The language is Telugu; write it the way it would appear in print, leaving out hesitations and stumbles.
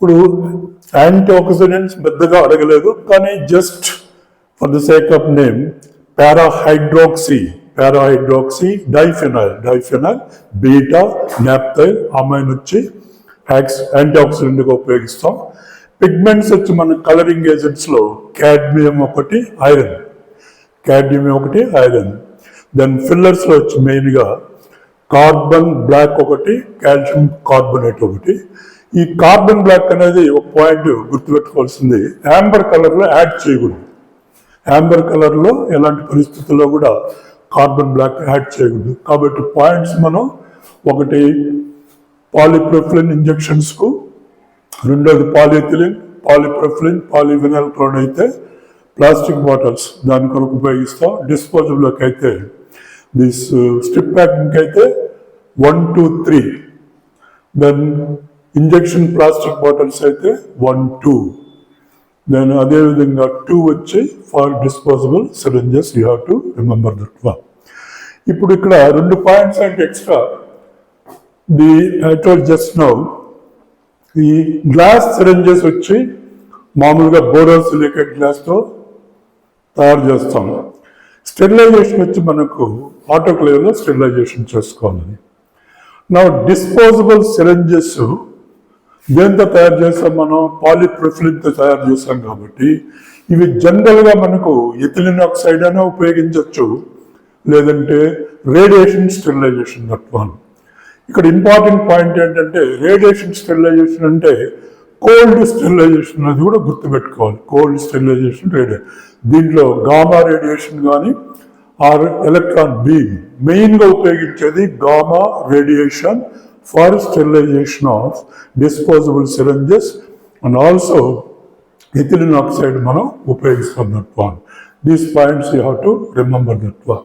ఇప్పుడు యాంటీ ఆక్సిడెంట్స్ పెద్దగా అడగలేదు, కానీ just for the sake of name parahydroxy diphenyl beta naphthyl amine వచ్చి యాంటీ ఆక్సిడెంట్గా ఉపయోగిస్తాం. పిగ్మెంట్స్ వచ్చి మన కలరింగ్ ఏజెంట్స్లో కాడ్మియం ఒకటి ఐరన్. దెన్ ఫిల్లర్స్లో వచ్చి మెయిన్గా కార్బన్ బ్లాక్ ఒకటి, కాల్షియం కార్బోనేట్ ఒకటి. ఈ కార్బన్ బ్లాక్ అనేది ఒక పాయింట్ గుర్తుపెట్టుకోవాల్సింది, యాంబర్ కలర్లో యాడ్ చేయకూడదు. యాంబర్ కలర్లో ఎలాంటి పరిస్థితుల్లో కూడా కార్బన్ బ్లాక్ యాడ్ చేయకూడదు. కాబట్టి పాయింట్స్ మనం ఒకటి పాలిప్రొఫిలిన్ ఇంజెక్షన్స్కు, రెండోది పాలిఎథిలిన్, పాలిప్రొఫిలిన్, పాలివినల్ క్లోరైడ్ అయితే ప్లాస్టిక్ బాటిల్స్ దాని కొరకు ఉపయోగిస్తాం. డిస్పోజబుల్కి అయితే దిస్ స్ట్రిప్ ప్యాకింగ్ అయితే 1, 2, 3. దెన్ ఇంజెక్షన్ ప్లాస్టిక్ బాటిల్స్ అయితే 1, 2. దెన్ అదేవిధంగా 2 వచ్చి for disposable syringes. You have to remember that one. ఇప్పుడు ఇక్కడ 2 పాయింట్స్ అంటే extra. I told just now, ఈ గ్లాస్ సిరింజెస్ వచ్చి మామూలుగా బోరోసిలికేట్ గ్లాస్తో తయారు చేస్తాం. స్టెరిలైజేషన్ వచ్చి మనకు ఆటోక్లేవ్లో స్టెరిలైజేషన్ చేసుకోవాలి. నా డిస్పోజబుల్ సిరింజెస్ దేంతో తయారు చేస్తాం? మనం పాలిప్రొఫిలిన్తో తయారు చేస్తాం. కాబట్టి ఇవి జనరల్గా మనకు ఎథిలిన్ ఆక్సైడ్ అయినా ఉపయోగించవచ్చు, లేదంటే రేడియేషన్ స్టెరిలైజేషన్ దట్ వన్. ఇక్కడ ఇంపార్టెంట్ పాయింట్ ఏంటంటే రేడియేషన్ స్టెరిలైజేషన్ అంటే కోల్డ్ స్టెరిలైజేషన్ అనేది కూడా గుర్తుపెట్టుకోవాలి. కోల్డ్ స్టెరిలైజేషన్ దీంట్లో గామా రేడియేషన్ కానీ ఆర్ ఎలక్ట్రాన్ బీమ్ మెయిన్గా ఉపయోగించేది gamma radiation for sterilization of disposable syringes and also ethylene oxide మనం ఉపయోగిస్తాం. That one. These points you have to remember that one.